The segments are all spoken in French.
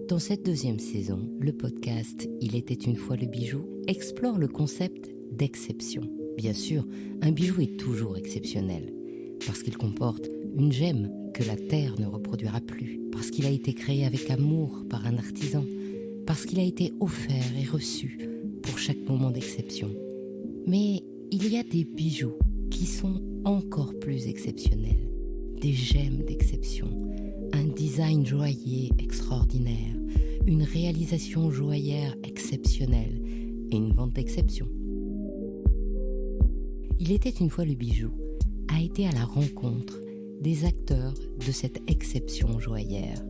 Dans cette deuxième saison, le podcast « Il était une fois le bijou » explore le concept d'exception. Bien sûr, un bijou est toujours exceptionnel, parce qu'il comporte une gemme que la terre ne reproduira plus, parce qu'il a été créé avec amour par un artisan, parce qu'il a été offert et reçu pour chaque moment d'exception. Mais il y a des bijoux qui sont encore plus exceptionnels, des gemmes d'exception, un design joaillier extraordinaire, une réalisation joaillère exceptionnelle et une vente d'exception. Il était une fois le bijou a été à la rencontre des acteurs de cette exception joaillère.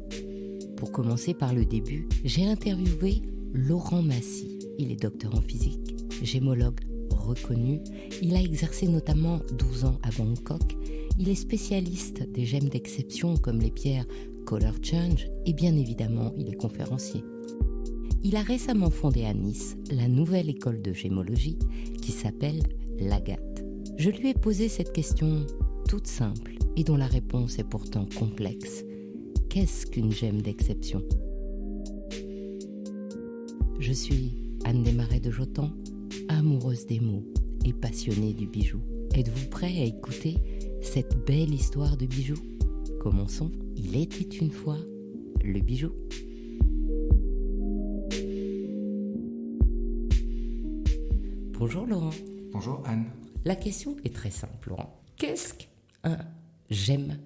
Pour commencer par le début, j'ai interviewé Laurent Massy. Il est docteur en physique, gémologue reconnu. Il a exercé notamment 12 ans à Bangkok. Il est spécialiste des gemmes d'exception comme les pierres Color Change et bien évidemment, il est conférencier. Il a récemment fondé à Nice la nouvelle école de gémologie qui s'appelle l'Agathe. Je lui ai posé cette question toute simple et dont la réponse est pourtant complexe. Qu'est-ce qu'une gemme d'exception ? Je suis Anne Desmarais de Jotan, amoureuse des mots et passionnée du bijou. Êtes-vous prêt à écouter cette belle histoire de bijou ? Commençons. Il était une fois le bijou. Bonjour Laurent. Bonjour Anne. La question est très simple Laurent. Qu'est-ce qu'un gemme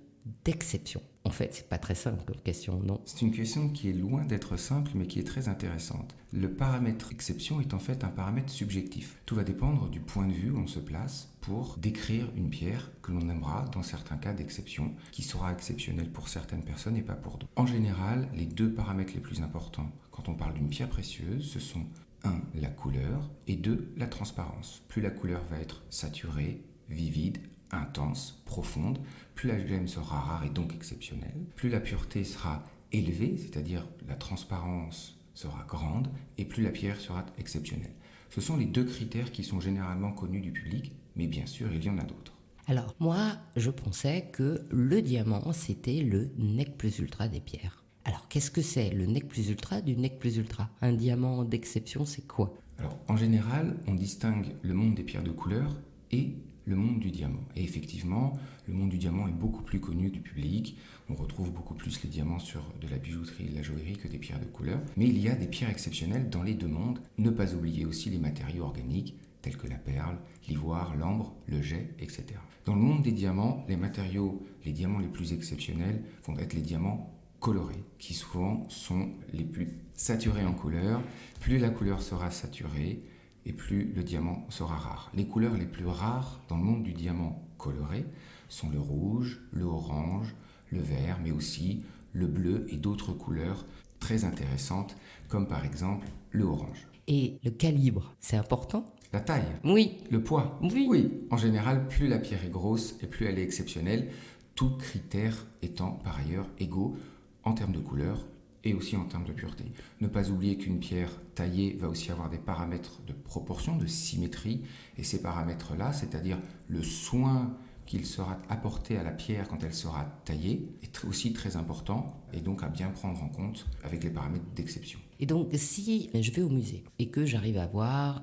d'exception ? En fait, c'est pas très simple comme question, non ? C'est une question qui est loin d'être simple, mais qui est très intéressante. Le paramètre exception est en fait un paramètre subjectif. Tout va dépendre du point de vue où on se place pour décrire une pierre que l'on aimera dans certains cas d'exception, qui sera exceptionnelle pour certaines personnes et pas pour d'autres. En général, les deux paramètres les plus importants quand on parle d'une pierre précieuse, ce sont 1. La couleur et 2. La transparence. Plus la couleur va être saturée, vivide, intense, profonde, plus la gemme sera rare et donc exceptionnelle, plus la pureté sera élevée, c'est-à-dire la transparence sera grande, et plus la pierre sera exceptionnelle. Ce sont les deux critères qui sont généralement connus du public, mais bien sûr, il y en a d'autres. Alors, moi, je pensais que le diamant, c'était le nec plus ultra des pierres. Alors, qu'est-ce que c'est le nec plus ultra du nec plus ultra ? Un diamant d'exception, c'est quoi ? Alors, en général, on distingue le monde des pierres de couleur et le monde du diamant. Et effectivement, le monde du diamant est beaucoup plus connu du public. On retrouve beaucoup plus les diamants sur de la bijouterie et de la joaillerie que des pierres de couleur. Mais il y a des pierres exceptionnelles dans les deux mondes. Ne pas oublier aussi les matériaux organiques tels que la perle, l'ivoire, l'ambre, le jet, etc. Dans le monde des diamants, les diamants les plus exceptionnels vont être les diamants colorés, qui souvent sont les plus saturés en couleur. Plus la couleur sera saturée, et plus le diamant sera rare. Les couleurs les plus rares dans le monde du diamant coloré sont le rouge, le orange, le vert, mais aussi le bleu et d'autres couleurs très intéressantes, comme par exemple le orange. Et le calibre, c'est important ? La taille ? Oui. Le poids ? Oui. En général, plus la pierre est grosse et plus elle est exceptionnelle, tous critères étant par ailleurs égaux en termes de couleur et aussi en termes de pureté. Ne pas oublier qu'une pierre taillée va aussi avoir des paramètres de proportion, de symétrie, et ces paramètres-là, c'est-à-dire le soin qu'il sera apporté à la pierre quand elle sera taillée, est aussi très important, et donc à bien prendre en compte avec les paramètres d'exception. Et donc, si je vais au musée et que j'arrive à voir,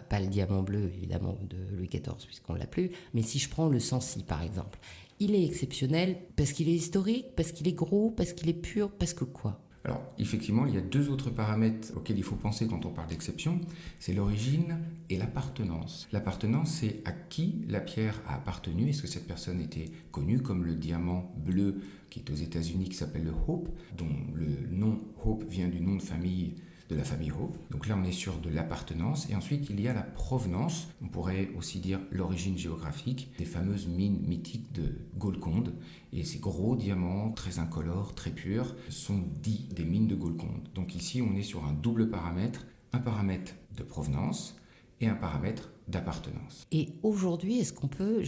pas le diamant bleu, évidemment, de Louis XIV, puisqu'on ne l'a plus, mais si je prends le Sancy, par exemple, il est exceptionnel parce qu'il est historique, parce qu'il est gros, parce qu'il est pur, parce que quoi ? Alors, effectivement, il y a deux autres paramètres auxquels il faut penser quand on parle d'exception, c'est l'origine et l'appartenance. L'appartenance, c'est à qui la pierre a appartenu. Est-ce que cette personne était connue, comme le diamant bleu qui est aux États-Unis, qui s'appelle le Hope, dont le nom Hope vient du nom de la famille Hope. Donc là, on est sur de l'appartenance. Et ensuite, il y a la provenance. On pourrait aussi dire l'origine géographique des fameuses mines mythiques de Golconde. Et ces gros diamants, très incolores, très purs, sont dits des mines de Golconde. Donc ici, on est sur un double paramètre. Un paramètre de provenance et un paramètre d'appartenance. Et aujourd'hui, est-ce qu'on peut,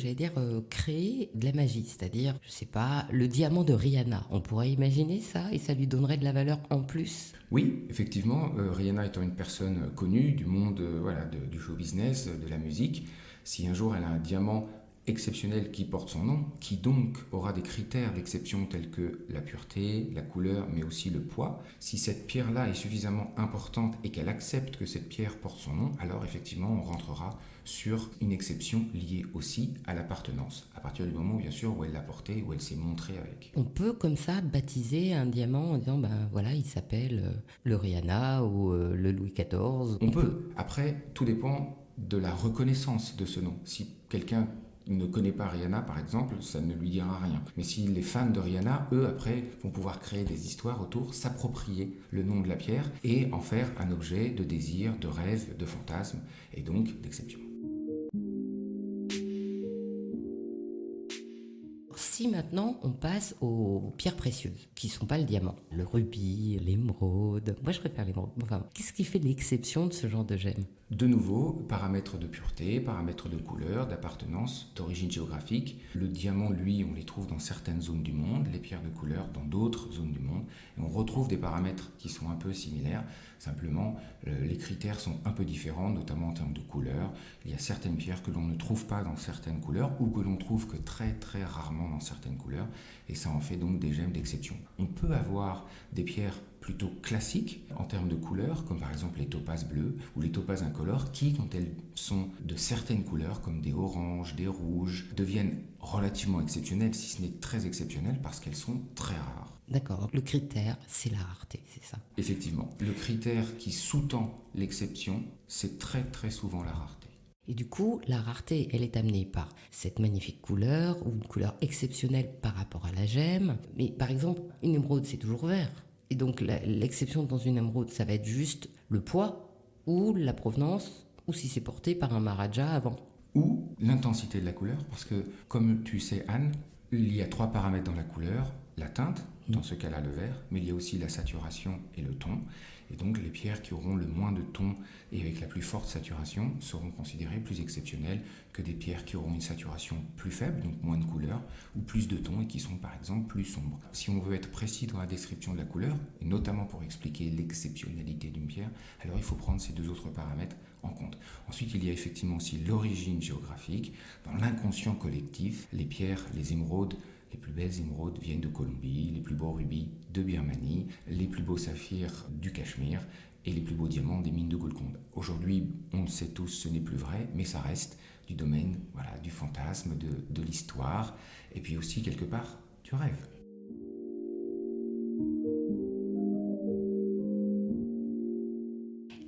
créer de la magie? C'est-à-dire, je sais pas, le diamant de Rihanna. On pourrait imaginer ça et ça lui donnerait de la valeur en plus? Oui, effectivement, Rihanna étant une personne connue du monde du show business, de la musique, si un jour elle a un diamant exceptionnel qui porte son nom, qui donc aura des critères d'exception tels que la pureté, la couleur, mais aussi le poids, si cette pierre-là est suffisamment importante et qu'elle accepte que cette pierre porte son nom, alors effectivement on rentrera sur une exception liée aussi à l'appartenance, à partir du moment bien sûr où elle l'a porté, où elle s'est montrée avec. On peut comme ça baptiser un diamant en disant, ben voilà, il s'appelle le Rihanna ou le Louis XIV. On peut. Après, tout dépend de la reconnaissance de ce nom. Si quelqu'un ne connaît pas Rihanna, par exemple, ça ne lui dira rien. Mais si les fans de Rihanna, eux, après, vont pouvoir créer des histoires autour, s'approprier le nom de la pierre et en faire un objet de désir, de rêve, de fantasme et donc d'exception. Si maintenant on passe aux pierres précieuses, qui ne sont pas le diamant, le rubis, l'émeraude, moi je préfère l'émeraude, enfin, qu'est-ce qui fait l'exception de ce genre de gemme? De nouveau, paramètres de pureté, paramètres de couleur, d'appartenance, d'origine géographique. Le diamant, lui, on les trouve dans certaines zones du monde, les pierres de couleur dans d'autres zones du monde. Et on retrouve des paramètres qui sont un peu similaires, simplement les critères sont un peu différents, notamment en termes de couleur. Il y a certaines pierres que l'on ne trouve pas dans certaines couleurs ou que l'on trouve que très très rarement dans certaines couleurs, et ça en fait donc des gemmes d'exception. On peut avoir des pierres plutôt classiques en termes de couleurs, comme par exemple les topazes bleus ou les topazes incolores, qui, quand elles sont de certaines couleurs, comme des oranges, des rouges, deviennent relativement exceptionnelles, si ce n'est très exceptionnelles, parce qu'elles sont très rares. D'accord, donc le critère, c'est la rareté, c'est ça? Effectivement, le critère qui sous-tend l'exception, c'est très très souvent la rareté. Et du coup, la rareté, elle est amenée par cette magnifique couleur, ou une couleur exceptionnelle par rapport à la gemme. Mais par exemple, une émeraude, c'est toujours vert. Et donc l'exception dans une émeraude, ça va être juste le poids, ou la provenance, ou si c'est porté par un maharaja avant. Ou l'intensité de la couleur, parce que comme tu sais Anne, il y a 3 paramètres dans la couleur, la teinte, dans ce cas-là le vert, mais il y a aussi la saturation et le ton. Et donc les pierres qui auront le moins de ton et avec la plus forte saturation seront considérées plus exceptionnelles que des pierres qui auront une saturation plus faible, donc moins de couleur, ou plus de ton et qui sont par exemple plus sombres. Si on veut être précis dans la description de la couleur, et notamment pour expliquer l'exceptionnalité d'une pierre, alors il faut prendre ces 2 autres paramètres en compte. Ensuite, il y a effectivement aussi l'origine géographique. Dans l'inconscient collectif, les pierres, les émeraudes, les plus belles émeraudes viennent de Colombie, les plus beaux rubis de Birmanie, les plus beaux saphirs du Cachemire et les plus beaux diamants des mines de Golconde. Aujourd'hui, on le sait tous, ce n'est plus vrai, mais ça reste du domaine du fantasme, de l'histoire, et puis aussi quelque part du rêve.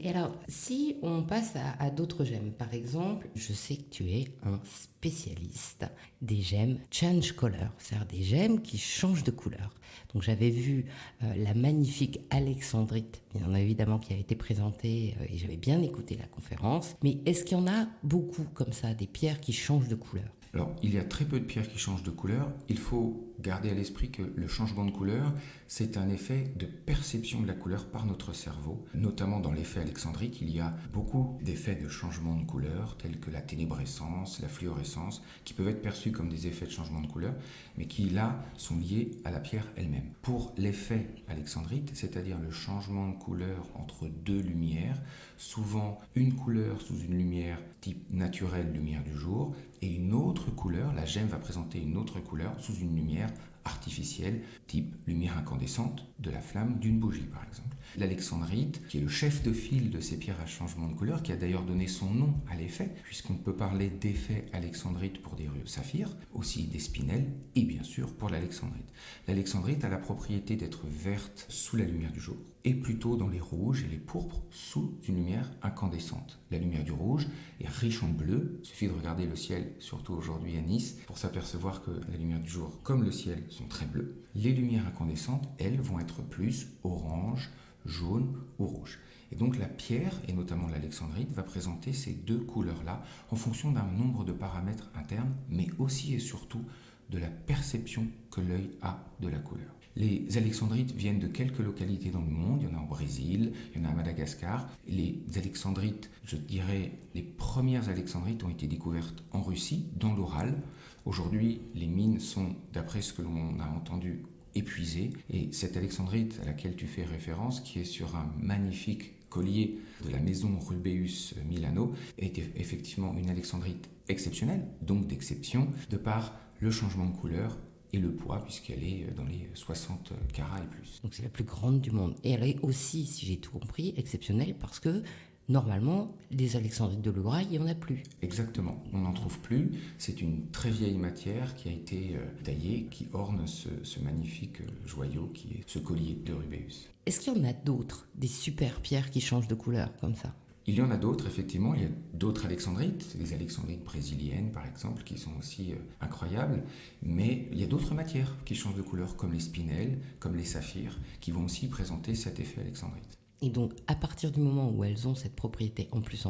Et alors, si on passe à d'autres gemmes, par exemple, je sais que tu es un spécialiste des gemmes change color, c'est-à-dire des gemmes qui changent de couleur. Donc j'avais vu la magnifique alexandrite, bien évidemment, qui a été présentée et j'avais bien écouté la conférence. Mais est-ce qu'il y en a beaucoup comme ça, des pierres qui changent de couleur? Alors, il y a très peu de pierres qui changent de couleur. Il faut garder à l'esprit que le changement de couleur, c'est un effet de perception de la couleur par notre cerveau. Notamment dans l'effet alexandrique, il y a beaucoup d'effets de changement de couleur, tels que la ténébrescence, la fluorescence, qui peuvent être perçus comme des effets de changement de couleur, mais qui, là, sont liés à la pierre elle-même. Pour l'effet alexandrite, c'est-à-dire le changement de couleur entre 2 lumières, souvent une couleur sous une lumière type naturelle, lumière du jour, et une autre couleur, la gemme va présenter une autre couleur sous une lumière artificielle, type lumière incandescente de la flamme d'une bougie par exemple. L'alexandrite, qui est le chef de file de ces pierres à changement de couleur, qui a d'ailleurs donné son nom à l'effet, puisqu'on peut parler d'effet alexandrite pour des saphirs, aussi des spinels, et bien sûr pour l'alexandrite. L'alexandrite a la propriété d'être verte sous la lumière du jour, et plutôt dans les rouges et les pourpres sous une lumière incandescente. La lumière du rouge est riche en bleu, il suffit de regarder le ciel, surtout aujourd'hui à Nice, pour s'apercevoir que la lumière du jour, comme le ciel, sont très bleues. Les lumières incandescentes, elles, vont être plus orange, jaune ou rouge. Et donc la pierre, et notamment l'alexandrite, va présenter ces 2 couleurs-là en fonction d'un nombre de paramètres internes, mais aussi et surtout de la perception que l'œil a de la couleur. Les alexandrites viennent de quelques localités dans le monde. Il y en a au Brésil, il y en a à Madagascar. Les alexandrites, je dirais, les premières alexandrites ont été découvertes en Russie, dans l'Oural. Aujourd'hui, les mines sont, d'après ce que l'on a entendu, épuisées. Et cette alexandrite à laquelle tu fais référence, qui est sur un magnifique collier de la maison Rubéus Milano, est effectivement une alexandrite exceptionnelle, donc d'exception, de par le changement de couleur et le poids, puisqu'elle est dans les 60 carats et plus. Donc c'est la plus grande du monde. Et elle est aussi, si j'ai tout compris, exceptionnelle parce que normalement, les alexandrites de l'Oural, il n'y en a plus. Exactement, on n'en trouve plus. C'est une très vieille matière qui a été taillée, qui orne ce magnifique joyau qui est ce collier de Rubéus. Est-ce qu'il y en a d'autres, des super pierres qui changent de couleur comme ça? Il y en a d'autres, effectivement. Il y a d'autres alexandrites, les alexandrites brésiliennes, par exemple, qui sont aussi incroyables. Mais il y a d'autres matières qui changent de couleur, comme les spinels, comme les saphirs, qui vont aussi présenter cet effet alexandrite. Et donc, à partir du moment où elles ont cette propriété en plus,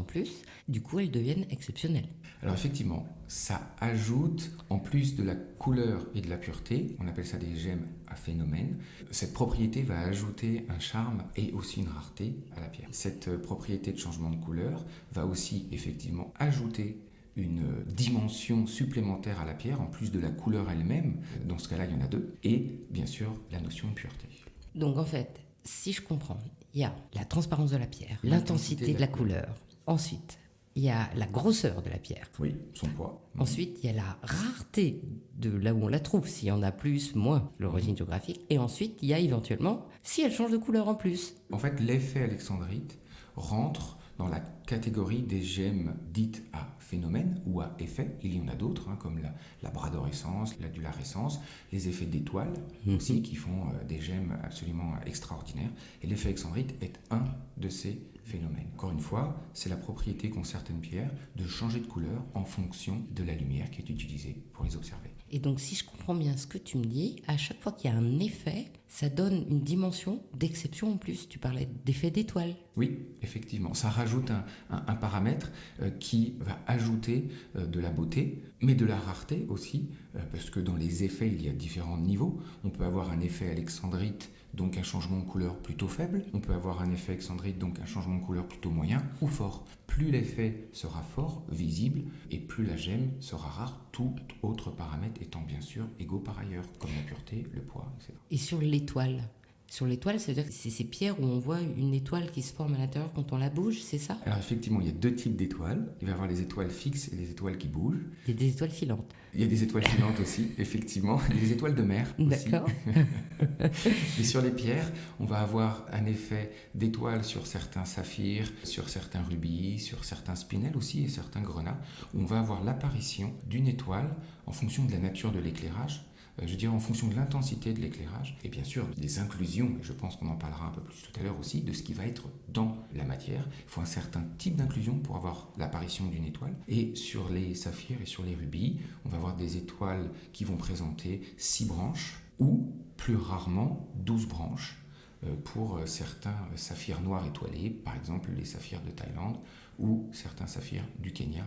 du coup, elles deviennent exceptionnelles. Alors effectivement, ça ajoute, en plus de la couleur et de la pureté, on appelle ça des gemmes à phénomène, cette propriété va ajouter un charme et aussi une rareté à la pierre. Cette propriété de changement de couleur va aussi effectivement ajouter une dimension supplémentaire à la pierre, en plus de la couleur elle-même. Dans ce cas-là, il y en a deux. Et bien sûr, la notion de pureté. Donc en fait, si je comprends, il y a la transparence de la pierre, l'intensité de la couleur. Ensuite, il y a la grosseur de la pierre. Oui, son poids. Ensuite, il y a la rareté de là où on la trouve, s'il y en a plus, moins, l'origine géographique. Et ensuite, il y a éventuellement, si elle change de couleur en plus. En fait, l'effet alexandrite rentre dans la catégorie des gemmes dites à phénomène ou à effet. Il y en a d'autres, comme la bradorescence, l'adularescence, les effets d'étoiles aussi, qui font des gemmes absolument extraordinaires. Et l'effet alexandrite est un de ces phénomènes. Encore une fois, c'est la propriété qu'ont certaines pierres de changer de couleur en fonction de la lumière qui est utilisée pour les observer. Et donc, si je comprends bien ce que tu me dis, à chaque fois qu'il y a un effet, ça donne une dimension d'exception en plus. Tu parlais d'effet d'étoile. Oui, effectivement. Ça rajoute un paramètre qui va ajouter de la beauté, mais de la rareté aussi, parce que dans les effets, il y a différents niveaux. On peut avoir un effet alexandrite, donc un changement de couleur plutôt faible. On peut avoir un effet alexandrite, donc un changement de couleur plutôt moyen ou fort. Plus l'effet sera fort, visible, et plus la gemme sera rare, tout autre paramètre étant bien sûr égaux par ailleurs, comme la pureté, le poids, etc. Et sur l'étoile, c'est-à-dire que c'est ces pierres où on voit une étoile qui se forme à l'intérieur quand on la bouge, c'est ça? Alors effectivement, il y a deux types d'étoiles. Il va y avoir les étoiles fixes et les étoiles qui bougent. Il y a des étoiles filantes. Il y a des étoiles filantes aussi, effectivement. Il y a des étoiles de mer aussi. D'accord. Et sur les pierres, on va avoir un effet d'étoiles sur certains saphirs, sur certains rubis, sur certains spinels aussi et certains grenats, où on va avoir l'apparition d'une étoile en fonction de la nature de l'éclairage, je dirais en fonction de l'intensité de l'éclairage, et bien sûr des inclusions, et je pense qu'on en parlera un peu plus tout à l'heure aussi, de ce qui va être dans la matière. Il faut un certain type d'inclusion pour avoir l'apparition d'une étoile. Et sur les saphirs et sur les rubis, on va avoir des étoiles qui vont présenter 6 branches, ou plus rarement 12 branches, pour certains saphirs noirs étoilés, par exemple les saphirs de Thaïlande, ou certains saphirs du Kenya,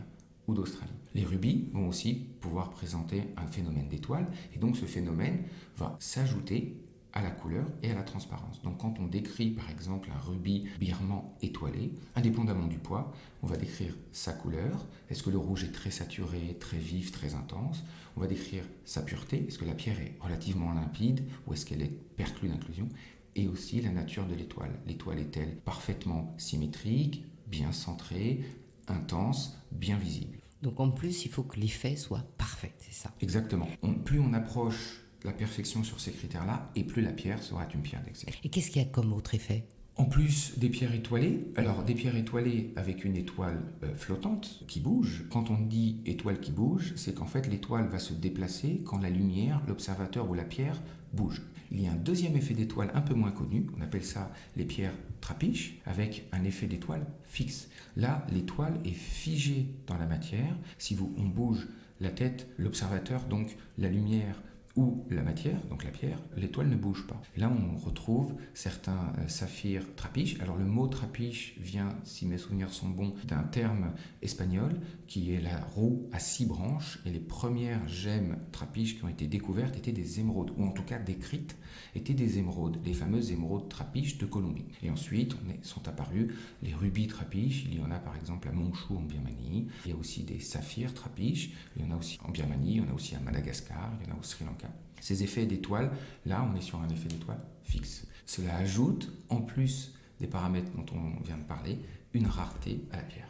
ou d'Australie. Les rubis vont aussi pouvoir présenter un phénomène d'étoile, et donc ce phénomène va s'ajouter à la couleur et à la transparence. Donc quand on décrit par exemple un rubis birman étoilé, indépendamment du poids, on va décrire sa couleur. Est-ce que le rouge est très saturé, très vif, très intense? On va décrire sa pureté. Est-ce que la pierre est relativement limpide ou est-ce qu'elle est perclue d'inclusion? Et aussi la nature de l'étoile. L'étoile est-elle parfaitement symétrique, bien centrée, intense, bien visible? Donc en plus, il faut que l'effet soit parfait, c'est ça? Exactement. Plus on approche la perfection sur ces critères-là, et plus la pierre sera une pierre d'exception. Et qu'est-ce qu'il y a comme autre effet? En plus des pierres étoilées, alors des pierres étoilées avec une étoile flottante qui bouge. Quand on dit étoile qui bouge, c'est qu'en fait l'étoile va se déplacer quand la lumière, l'observateur ou la pierre bouge. Il y a un deuxième effet d'étoile un peu moins connu, on appelle ça les pierres trapiches, avec un effet d'étoile fixe. Là, l'étoile est figée dans la matière. Si on bouge la tête, l'observateur, donc la lumière ou la matière, donc la pierre, l'étoile ne bouge pas. Et là, on retrouve certains saphirs trapiches. Alors le mot trapiche vient, si mes souvenirs sont bons, d'un terme espagnol qui est la roue à 6 branches. Et les premières gemmes trapiches qui ont été découvertes étaient des émeraudes, ou en tout cas décrites, étaient des émeraudes, les fameuses émeraudes trapiches de Colombie. Et ensuite, sont apparus les rubis trapiches. Il y en a par exemple à Monchou en Birmanie. Il y a aussi des saphirs trapiches. Il y en a aussi en Birmanie, il y en a aussi à Madagascar, il y en a au Sri Lanka. Ces effets d'étoiles, là on est sur un effet d'étoile fixe. Cela ajoute, en plus des paramètres dont on vient de parler, une rareté à la pierre.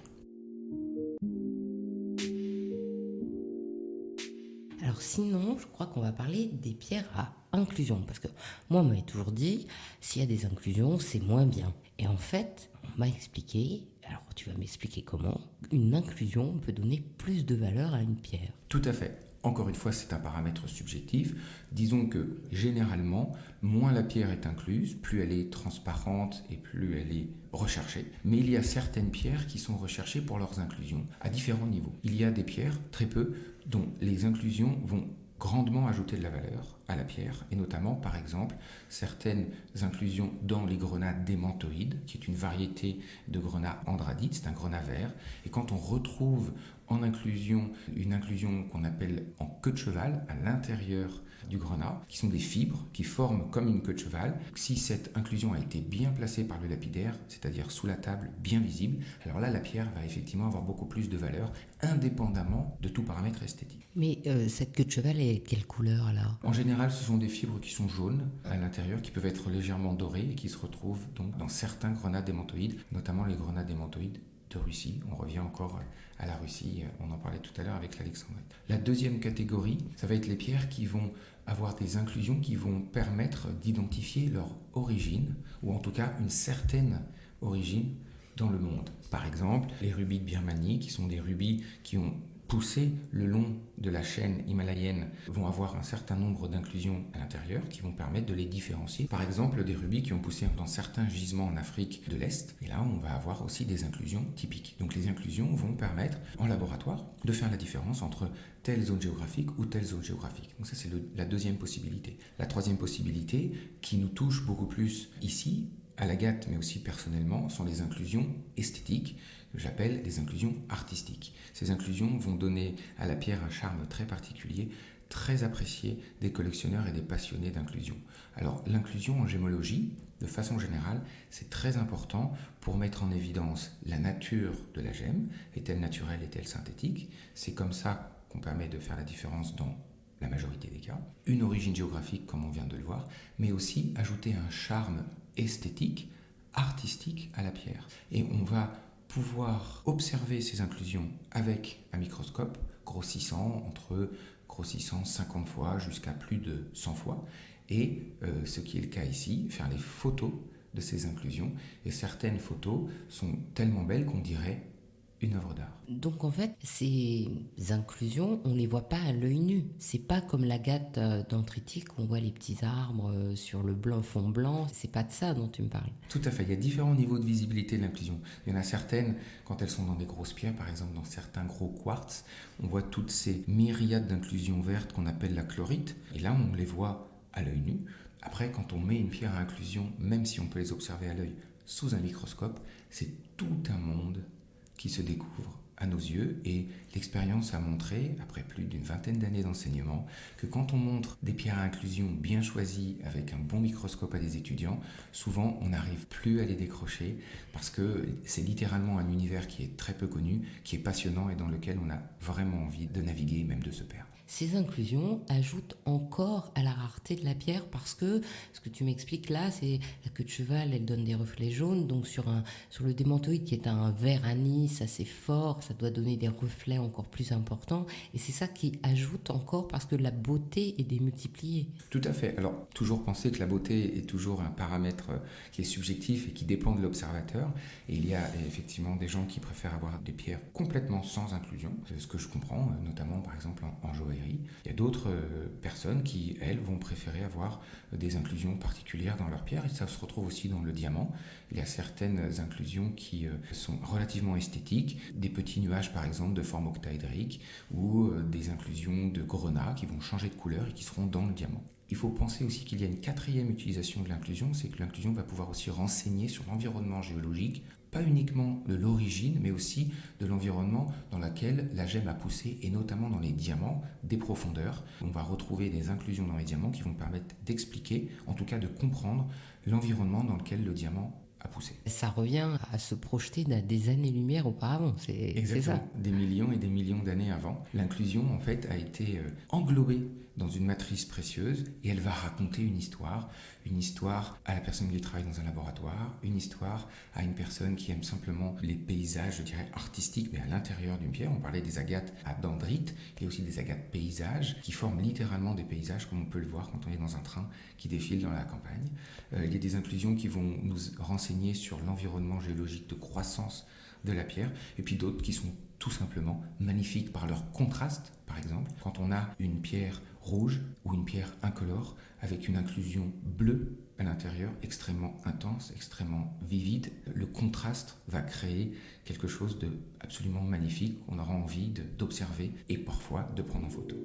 Alors sinon, je crois qu'on va parler des pierres à inclusion. Parce que moi, on m'avait toujours dit, s'il y a des inclusions, c'est moins bien. Et en fait, on m'a expliqué, alors tu vas m'expliquer comment, une inclusion peut donner plus de valeur à une pierre. Tout à fait. Encore une fois, c'est un paramètre subjectif. Disons que généralement, moins la pierre est incluse, plus elle est transparente et plus elle est recherchée. Mais il y a certaines pierres qui sont recherchées pour leurs inclusions à différents niveaux. Il y a des pierres, très peu, dont les inclusions vont grandement ajouter de la valeur à la pierre, et notamment, par exemple, certaines inclusions dans les grenats démantoïdes, qui est une variété de grenat andradite, c'est un grenat vert, et quand on retrouve en inclusion une inclusion qu'on appelle en queue de cheval à l'intérieur du grenat, qui sont des fibres qui forment comme une queue de cheval. Si cette inclusion a été bien placée par le lapidaire, c'est-à-dire sous la table, bien visible, alors là la pierre va effectivement avoir beaucoup plus de valeur, indépendamment de tout paramètre esthétique. Mais cette queue de cheval est quelle couleur alors ? En général, ce sont des fibres qui sont jaunes à l'intérieur, qui peuvent être légèrement dorées et qui se retrouvent donc dans certains grenats démantoïdes, notamment les grenats démantoïdes de Russie. On revient encore à la Russie, on en parlait tout à l'heure avec l'alexandrite. La deuxième catégorie, ça va être les pierres qui vont avoir des inclusions qui vont permettre d'identifier leur origine, ou en tout cas une certaine origine dans le monde. Par exemple, les rubis de Birmanie, qui sont des rubis qui ont poussé le long de la chaîne himalayenne, vont avoir un certain nombre d'inclusions à l'intérieur qui vont permettre de les différencier. Par exemple, des rubis qui ont poussé dans certains gisements en Afrique de l'Est, et là on va avoir aussi des inclusions typiques. Donc les inclusions vont permettre en laboratoire de faire la différence entre telle zone géographique ou telle zone géographique. Donc ça c'est la deuxième possibilité. La troisième possibilité, qui nous touche beaucoup plus ici, à l'Agathe, mais aussi personnellement, sont les inclusions esthétiques, que j'appelle les inclusions artistiques. Ces inclusions vont donner à la pierre un charme très particulier, très apprécié des collectionneurs et des passionnés d'inclusion. Alors l'inclusion en gémologie, de façon générale, c'est très important pour mettre en évidence la nature de la gemme, est-elle naturelle, est-elle synthétique. C'est comme ça qu'on permet de faire la différence dans la majorité des cas. Une origine géographique, comme on vient de le voir, mais aussi ajouter un charme esthétique, artistique à la pierre. Et on va pouvoir observer ces inclusions avec un microscope grossissant 50 fois jusqu'à plus de 100 fois. Et ce qui est le cas ici, faire les photos de ces inclusions. Et certaines photos sont tellement belles qu'on dirait une œuvre d'art. Donc en fait, ces inclusions, on les voit pas à l'œil nu. C'est pas comme l'agate dendritique, on voit les petits arbres sur le fond blanc. C'est pas de ça dont tu me parles. Tout à fait. Il y a différents niveaux de visibilité de l'inclusion. Il y en a certaines, quand elles sont dans des grosses pierres, par exemple dans certains gros quartz, on voit toutes ces myriades d'inclusions vertes qu'on appelle la chlorite. Et là, on les voit à l'œil nu. Après, quand on met une pierre à inclusion, même si on peut les observer à l'œil sous un microscope, c'est tout un monde qui se découvre à nos yeux, et l'expérience a montré, après plus d'une vingtaine d'années d'enseignement, que quand on montre des pierres à inclusion bien choisies avec un bon microscope à des étudiants, souvent on n'arrive plus à les décrocher parce que c'est littéralement un univers qui est très peu connu, qui est passionnant et dans lequel on a vraiment envie de naviguer et même de se perdre. Ces inclusions ajoutent encore à la rareté de la pierre parce que ce que tu m'expliques là, c'est la queue de cheval, elle donne des reflets jaunes. Donc sur le démantoïde qui est un vert anis assez fort, ça doit donner des reflets encore plus importants. Et c'est ça qui ajoute encore parce que la beauté est démultipliée. Tout à fait. Alors toujours penser que la beauté est toujours un paramètre qui est subjectif et qui dépend de l'observateur. Et il y a effectivement des gens qui préfèrent avoir des pierres complètement sans inclusion. C'est ce que je comprends, notamment par exemple en joaillerie. Il y a d'autres personnes qui, elles, vont préférer avoir des inclusions particulières dans leurs pierres, et ça se retrouve aussi dans le diamant. Il y a certaines inclusions qui sont relativement esthétiques, des petits nuages par exemple de forme octaédrique ou des inclusions de grenats qui vont changer de couleur et qui seront dans le diamant. Il faut penser aussi qu'il y a une quatrième utilisation de l'inclusion, c'est que l'inclusion va pouvoir aussi renseigner sur l'environnement géologique, pas uniquement de l'origine, mais aussi de l'environnement dans lequel la gemme a poussé, et notamment dans les diamants, des profondeurs. On va retrouver des inclusions dans les diamants qui vont permettre d'expliquer, en tout cas de comprendre, l'environnement dans lequel le diamant a poussé. Ça revient à se projeter des années-lumière auparavant, c'est ça. Des millions et des millions d'années avant. L'inclusion, en fait, a été englobée dans une matrice précieuse et elle va raconter une histoire à la personne qui travaille dans un laboratoire, une histoire à une personne qui aime simplement les paysages, je dirais, artistiques, mais à l'intérieur d'une pierre. On parlait des agates à dendrites, il y a aussi des agates paysages qui forment littéralement des paysages comme on peut le voir quand on est dans un train qui défile dans la campagne. Il y a des inclusions qui vont nous renseigner sur l'environnement géologique de croissance de la pierre, et puis d'autres qui sont tout simplement magnifiques par leur contraste. Par exemple, quand on a une pierre rouge ou une pierre incolore avec une inclusion bleue à l'intérieur, extrêmement intense, extrêmement vivide, le contraste va créer quelque chose de absolument magnifique qu'on aura envie d'observer et parfois de prendre en photo.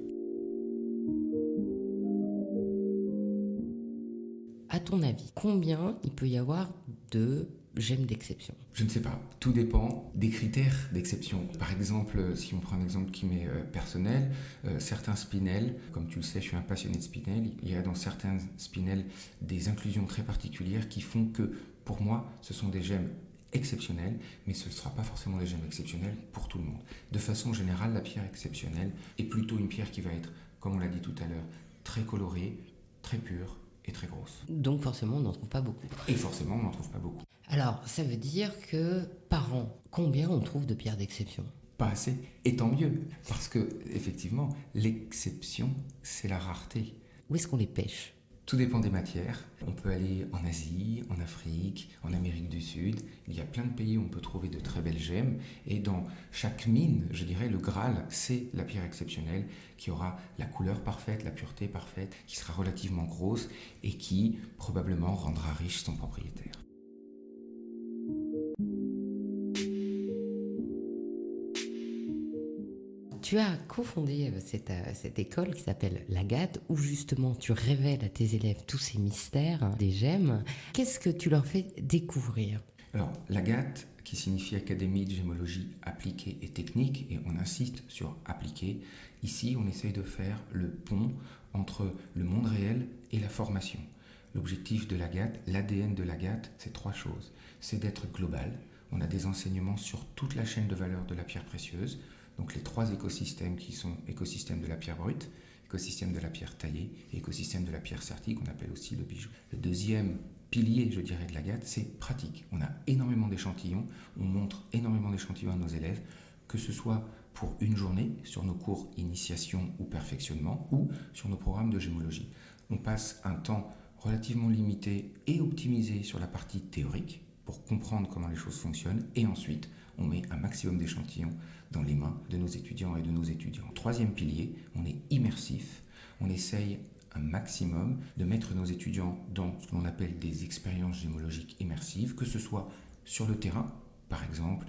À ton avis, combien il peut y avoir de gemmes d'exception? Je ne sais pas. Tout dépend des critères d'exception. Par exemple, si on prend un exemple qui m'est personnel, certains spinels, comme tu le sais, je suis un passionné de spinels, il y a dans certains spinels des inclusions très particulières qui font que, pour moi, ce sont des gemmes exceptionnelles, mais ce ne sera pas forcément des gemmes exceptionnelles pour tout le monde. De façon générale, la pierre exceptionnelle est plutôt une pierre qui va être, comme on l'a dit tout à l'heure, très colorée, très pure, et très grosse. Donc forcément, on n'en trouve pas beaucoup. Et forcément, on n'en trouve pas beaucoup. Alors, ça veut dire que par an, combien on trouve de pierres d'exception? Pas assez, et tant mieux, parce que effectivement, l'exception, c'est la rareté. Où est-ce qu'on les pêche? Tout dépend des matières. On peut aller en Asie, en Afrique, en Amérique du Sud. Il y a plein de pays où on peut trouver de très belles gemmes. Et dans chaque mine, je dirais, le Graal, c'est la pierre exceptionnelle qui aura la couleur parfaite, la pureté parfaite, qui sera relativement grosse et qui probablement rendra riche son propriétaire. Tu as cofondé cette école qui s'appelle l'Agate, où justement tu révèles à tes élèves tous ces mystères des gemmes. Qu'est-ce que tu leur fais découvrir? Alors, l'Agate, qui signifie Académie de gémologie appliquée et technique, et on insiste sur appliquée, ici on essaye de faire le pont entre le monde réel et la formation. L'objectif de l'Agate, l'ADN de l'Agate, c'est 3 choses. C'est d'être global. On a des enseignements sur toute la chaîne de valeur de la pierre précieuse, donc les 3 écosystèmes qui sont écosystème de la pierre brute, écosystème de la pierre taillée et écosystème de la pierre sertie, qu'on appelle aussi le bijou. Le deuxième pilier, je dirais, de l'Agate, c'est pratique. On a énormément d'échantillons, on montre énormément d'échantillons à nos élèves, que ce soit pour une journée sur nos cours initiation ou perfectionnement ou sur nos programmes de gémologie. On passe un temps relativement limité et optimisé sur la partie théorique pour comprendre comment les choses fonctionnent, et ensuite on met un maximum d'échantillons dans les mains de nos étudiants et de nos étudiants. Troisième pilier, on est immersif, on essaye un maximum de mettre nos étudiants dans ce que l'on appelle des expériences gémologiques immersives, que ce soit sur le terrain, par exemple,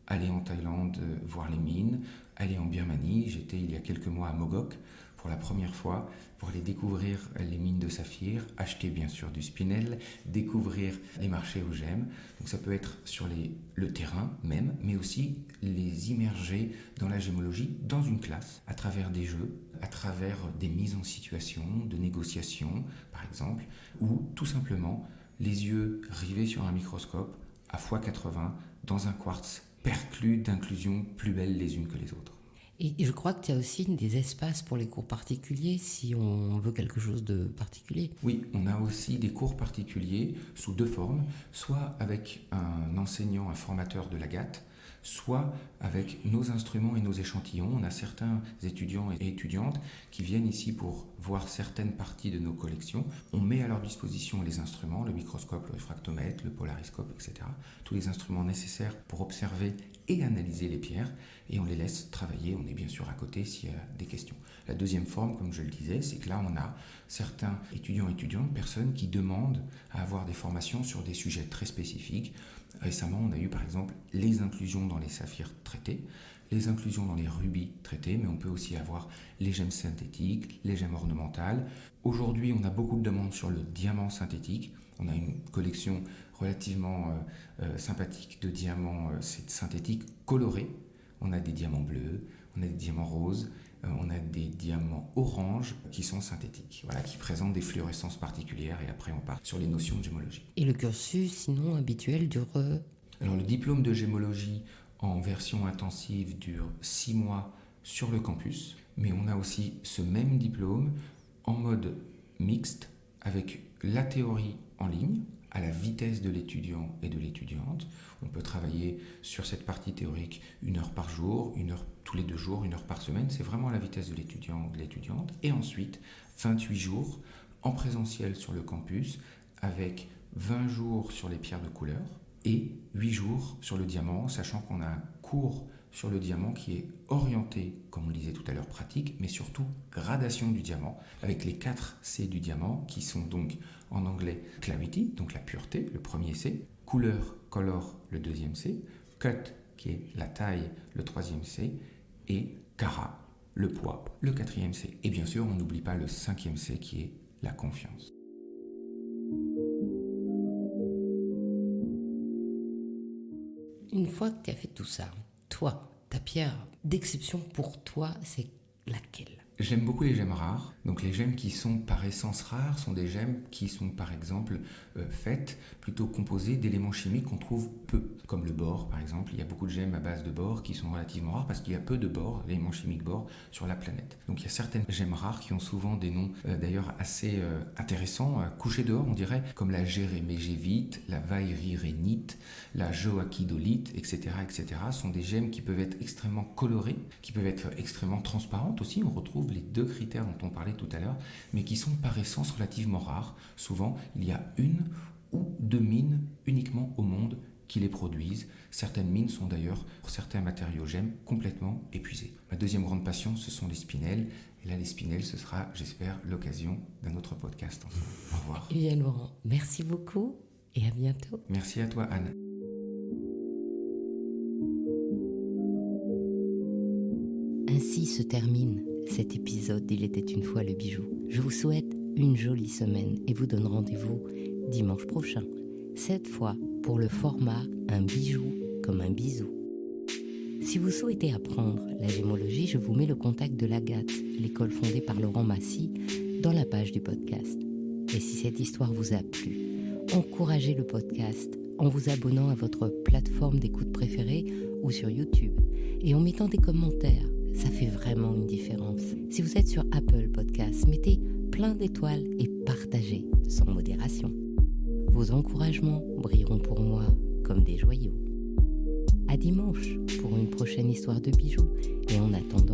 aller en Thaïlande voir les mines, aller en Birmanie, j'étais il y a quelques mois à Mogok pour la première fois, pour aller découvrir les mines de saphir, acheter bien sûr du spinel, découvrir les marchés aux gemmes. Donc ça peut être sur le terrain même, mais aussi les immerger dans la gémologie, dans une classe, à travers des jeux, à travers des mises en situation, de négociations par exemple, ou tout simplement les yeux rivés sur un microscope à x80 dans un quartz perclus d'inclusions plus belles les unes que les autres. Et je crois que tu as aussi des espaces pour les cours particuliers, si on veut quelque chose de particulier. Oui, on a aussi des cours particuliers sous 2 formes, soit avec un enseignant, un formateur de l'Agate, soit avec nos instruments et nos échantillons. On a certains étudiants et étudiantes qui viennent ici pour voir certaines parties de nos collections. On met à leur disposition les instruments, le microscope, le réfractomètre, le polariscope, etc. Tous les instruments nécessaires pour observer et analyser les pierres, et on les laisse travailler. On est bien sûr à côté s'il y a des questions. La deuxième forme, comme je le disais, c'est que là on a certains étudiants et étudiantes, personnes qui demandent à avoir des formations sur des sujets très spécifiques. Récemment, on a eu par exemple les inclusions dans les saphirs traités. les inclusions dans les rubis traités, mais on peut aussi avoir les gemmes synthétiques, les gemmes ornementales. Aujourd'hui, on a beaucoup de demandes sur le diamant synthétique. On a une collection relativement sympathique de diamants synthétiques colorés. On a des diamants bleus, on a des diamants roses, on a des diamants oranges qui sont synthétiques, voilà, qui présentent des fluorescences particulières, et après on part sur les notions de gémologie. Et le cursus, sinon habituel, dure... Alors le diplôme de gémologie en version intensive dure 6 mois sur le campus, mais on a aussi ce même diplôme en mode mixte avec la théorie en ligne, à la vitesse de l'étudiant et de l'étudiante. On peut travailler sur cette partie théorique 1 heure par jour, 1 heure tous les 2 jours, 1 heure par semaine. C'est vraiment à la vitesse de l'étudiant ou de l'étudiante. Et ensuite, 28 jours en présentiel sur le campus avec 20 jours sur les pierres de couleur et 8 jours sur le diamant, sachant qu'on a un cours sur le diamant qui est orienté, comme on le disait tout à l'heure, pratique, mais surtout gradation du diamant, avec les 4 C du diamant qui sont donc en anglais clarity, donc la pureté, le premier C, couleur, color, le deuxième C, cut, qui est la taille, le troisième C, et carat, le poids, le quatrième C. Et bien sûr, on n'oublie pas le 5e C qui est la confiance. Une fois que tu as fait tout ça, toi, ta pierre d'exception pour toi, c'est laquelle ? J'aime beaucoup les gemmes rares. Donc les gemmes qui sont par essence rares sont des gemmes qui sont par exemple faites, plutôt composées d'éléments chimiques qu'on trouve peu, comme le bore par exemple. Il y a beaucoup de gemmes à base de bore qui sont relativement rares parce qu'il y a peu de bore, d'éléments chimiques bore, sur la planète. Donc il y a certaines gemmes rares qui ont souvent des noms d'ailleurs assez intéressants, couchés dehors on dirait, comme la gérémégévite, la vairirénite, la joachidolite, etc., etc. sont des gemmes qui peuvent être extrêmement colorées, qui peuvent être extrêmement transparentes aussi. On retrouve les 2 critères dont on parlait tout à l'heure, mais qui sont par essence relativement rares. Souvent, il y a 1 ou 2 mines uniquement au monde qui les produisent. Certaines mines sont d'ailleurs, pour certains matériaux gemmes, complètement épuisées. Ma deuxième grande passion, ce sont les spinels. Et là, les spinels, ce sera, j'espère, l'occasion d'un autre podcast. Au revoir. Eh bien, Laurent, merci beaucoup et à bientôt. Merci à toi, Anne. Ainsi se termine cet épisode d'Il était une fois le bijou. Je vous souhaite une jolie semaine et vous donne rendez-vous dimanche prochain. Cette fois pour le format Un bijou comme un bisou. Si vous souhaitez apprendre la gémologie, je vous mets le contact de l'Agathe, l'école fondée par Laurent Massy, dans la page du podcast. Et si cette histoire vous a plu, encouragez le podcast en vous abonnant à votre plateforme d'écoute préférée ou sur YouTube et en mettant des commentaires. Ça fait vraiment une différence. Si vous êtes sur Apple Podcasts, mettez plein d'étoiles et partagez sans modération. Vos encouragements brilleront pour moi comme des joyaux. À dimanche pour une prochaine histoire de bijoux. Et en attendant,